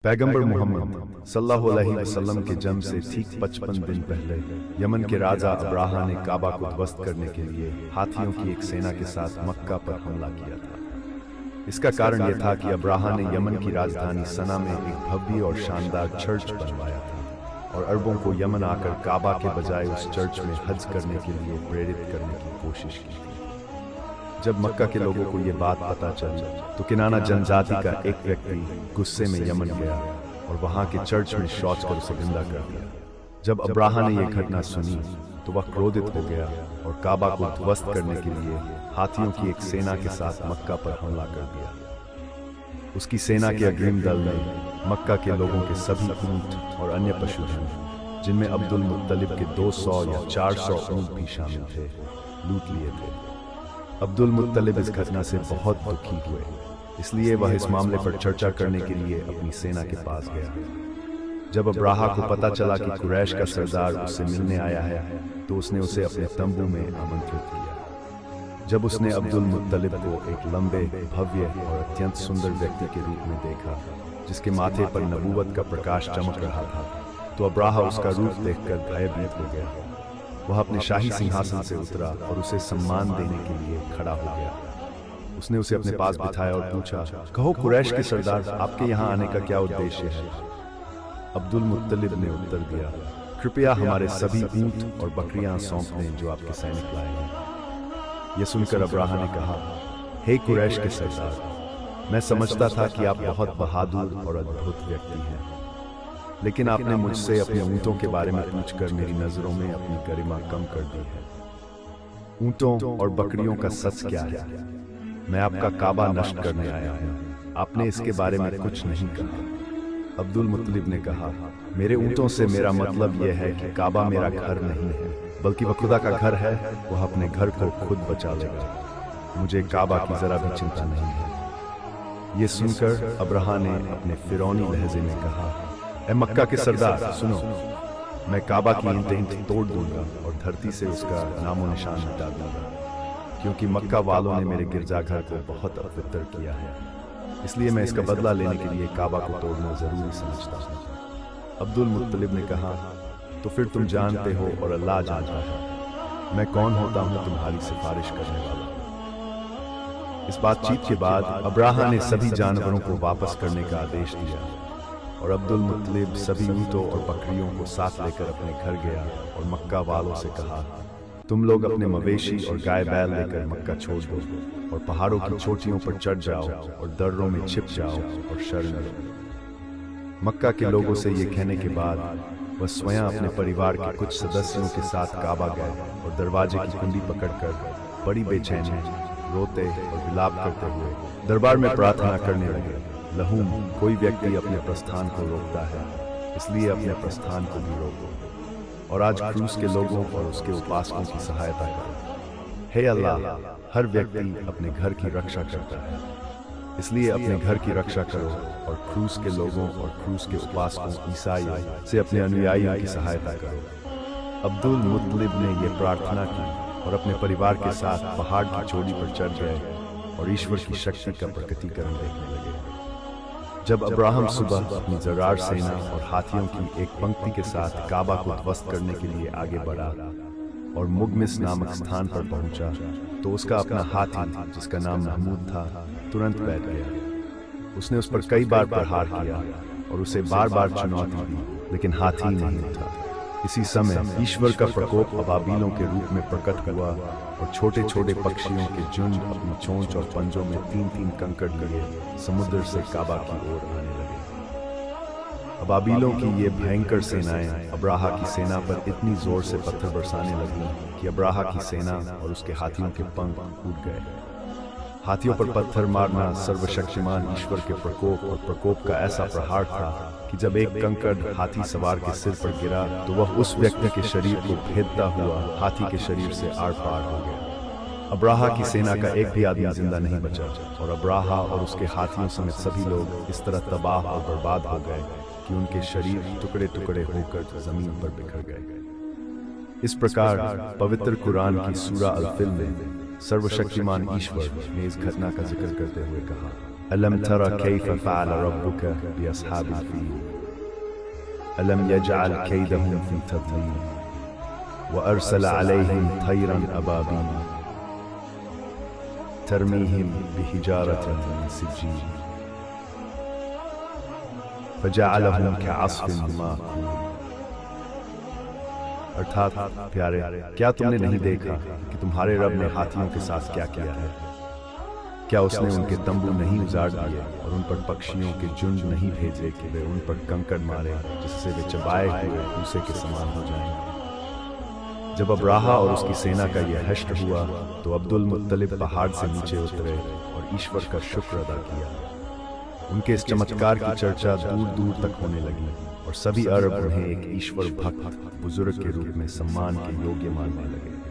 पैगंबर मोहम्मद सल्लल्लाहु अलैहि वसल्लम के जन्म से ठीक 55 दिन पहले यमन के राजा अब्राहा ने काबा को ध्वस्त करने के लिए हाथियों की एक सेना के साथ मक्का पर हमला किया था। इसका कारण यह था कि अब्राहा ने यमन की राजधानी सना में एक भव्य और शानदार चर्च बनवाया था और अरबों को यमन आकर काबा के बजाय उस चर्च में हज करने के लिए प्रेरित करने की कोशिश की थी। जब मक्का के लोगों को ये बात पता चली तो किनाना जनजाति का एक व्यक्ति गुस्से में यमन गया और वहां के चर्च में शौच कर उसे गंदा कर दिया। जब अब्राहा ने यह घटना सुनी तो वह क्रोधित हो गया और काबा को ध्वस्त करने के लिए हाथियों की एक सेना के साथ मक्का पर हमला कर दिया। उसकी सेना के अग्रिम दल ने मक्का के लोगों के सभी ऊंट और अन्य पशुधन, जिनमें अब्दुल मुत्तलिब के 200 या 400 ऊंट भी शामिल थे, लूट लिए थे। अब्दुल मुत्तलिब इस घटना से बहुत दुखी हुए, इसलिए वह इस मामले पर चर्चा करने के लिए अपनी सेना के पास गया। जब अब्राहा को पता चला कि कुरैश का सरदार उससे मिलने आया है तो उसने उसे अपने तंबू में आमंत्रित किया। जब उसने अब्दुल मुत्तलिब को एक लंबे, भव्य और अत्यंत सुंदर व्यक्ति के रूप में देखा जिसके माथे पर नबूवत का प्रकाश चमक रहा था, तो अब्राहा उसका रूप देखकर भयभीत हो गया। वह अपने शाही सिंहासन से उतरा और उसे सम्मान देने के लिए खड़ा हो गया। उसने उसे अपने पास बिठाया और पूछा, कहो कुरैश के सरदार, आपके यहाँ आने का क्या उद्देश्य है? अब्दुल मुत्तलिब ने उत्तर दिया, कृपया हमारे सभी ऊंट और बकरियां सौंप दें जो आपके सैनिक लाए हैं। यह सुनकर अब्राहा ने कहा, हे कुरैश के सरदार, मैं समझता था कि आप बहुत बहादुर और अद्भुत व्यक्ति हैं, लेकिन आपने मुझसे अपने ऊंटों के बारे में पूछकर मेरी नजरों में अपनी गरिमा कम कर दी है। ऊंटों और बकरियों का सच क्या है? मैं आपका काबा नष्ट करने आया हूं, आपने इसके बारे में कुछ नहीं कहा। अब्दुल मुत्तलिब ने कहा, मेरे ऊंटों से मेरा मतलब यह है कि काबा मेरा घर नहीं है, बल्कि वह खुदा का घर है। वह अपने घर को खुद बचा लेगा, मुझे काबा की जरा भी चिंता नहीं है। यह सुनकर अब्राहा ने अपने फिरौनी लहजे में कहा, ए मक्का के सरदार सुनो, मैं काबा की ईंटें तोड़ दूंगा और धरती से उसका नामो निशान मिटा दूंगा, क्योंकि मक्का वालों ने मेरे गिरजाघर को बहुत अपवित्र किया है, इसलिए मैं इसका बदला लेने के लिए काबा को तोड़ना जरूरी समझता हूँ। अब्दुल मुत्तलिब ने कहा, तो फिर तुम जानते हो और अल्लाह जानता है मैं कौन होता हूँ तुम्हारी सिफारिश करने वाला। इस बातचीत के बाद अब्राहा ने सभी जानवरों को वापस करने का आदेश दिया और अब्दुल मुत्तलिब सभी ऊंटों और बकरियों को साथ लेकर अपने घर गया और मक्का वालों से कहा, तुम लोग अपने मवेशी और गाय बैल लेकर मक्का छोड़ दो और पहाड़ों की चोटियों पर चढ़ जाओ और दर्रों में छिप जाओ और शरण लो। मक्का के लोगों से ये कहने के बाद वह स्वयं अपने परिवार के कुछ सदस्यों के साथ काबा गए और दरवाजे की कुंडी पकड़कर बड़ी बेचैनी, रोते और विलाप करते हुए दरबार में प्रार्थना करने लगे, लहूम, कोई व्यक्ति अपने प्रस्थान को रोकता है, इसलिए अपने प्रस्थान को भी रोको, और आज क्रूस के लोगों और उसके उपासकों की सहायता करो। हे अल्लाह, हर व्यक्ति अपने घर की रक्षा करता है, इसलिए अपने घर की रक्षा करो और क्रूस के लोगों और क्रूस के उपासकों ईसाइयों से अपने अनुयायियों की सहायता करो। अब्दुल मुत्तलिब ने यह प्रार्थना की और अपने परिवार के साथ पहाड़ की चोटी पर चढ़ गए और ईश्वर की शक्ति का प्रकटीकरण देखने लगे। जब अब्राहम सुबह अपनी जरार सेना और हाथियों की एक पंक्ति के साथ काबा को ध्वस्त करने के लिए आगे बढ़ा और मुगमिस नामक स्थान पर पहुंचा, तो उसका अपना हाथी, जिसका नाम महमूद था, तुरंत बैठ गया। उसने उस पर कई बार प्रहार किया और उसे बार बार चुनौती दी, लेकिन हाथी नहीं उठा। इसी समय ईश्वर का प्रकोप अबाबीलों के रूप में प्रकट हुआ और छोटे छोटे पक्षियों के झुंड अपनी चोंच और पंजों में 3-3 कंकड़ लिए समुद्र से काबा की ओर आने लगे। अबाबीलों की ये भयंकर सेनाएं अब्राहा की सेना पर इतनी जोर से पत्थर बरसाने लगी कि अब्राहा की सेना और उसके हाथियों के पंख फूट गए। हाथियों पर पत्थर मारना सर्वशक्तिमान ईश्वर के प्रकोप और प्रकोप का ऐसा प्रहार था कि जब एक कंकड़ हाथी सवार के सिर पर गिरा तो वह उस व्यक्ति के शरीर को भेदता हुआ हाथी के शरीर से आर पार हो गया। अब्राहा की सेना का एक भी आदमी जिंदा नहीं बचा और अब्राहा और उसके हाथियों समेत सभी लोग इस तरह तबाह और बर्बाद हो गए कि उनके शरीर टुकड़े टुकड़े होकर जमीन पर बिखर गए। इस प्रकार पवित्र कुरान की सूरा अल-फिल में सर्वशक्तिमान ईश्वर ने इस घटना का जिक्र करते हुए कहा, अलम तरा कैफ फ़अल रब्बुका बिअस्हाबिल फ़ील अलम यजअल कैदहुम फ़ी तज़लील व अरसल अलैहिम तयरन अबाबील तरमीहिम बिहिजारतिन मिन सिज्जील फजअलहुम कअस्फ़िन माकूल। अर्थात प्यारे, क्या तुमने नहीं देखा कि तुम्हारे रब ने हाथियों के साथ क्या किया है? क्या उसने उनके तंबू नहीं उजाड़ दिए और उन पर पक्षियों के झुंड नहीं भेजे कि वे उन पर कंकड़ मारे जिससे वे चबाए हुए भूसे के समान हो जाएं? जब अब्राहा और उसकी सेना का यह हश्र हुआ तो अब्दुल मुत्तलिब पहाड़ से नीचे उतरे और ईश्वर का शुक्र अदा किया। उनके इस चमत्कार की चर्चा दूर दूर तक होने लगी और सभी अरब उन्हें एक ईश्वर भक्त बुजुर्ग के रूप में सम्मान के योग्य मानने लगे।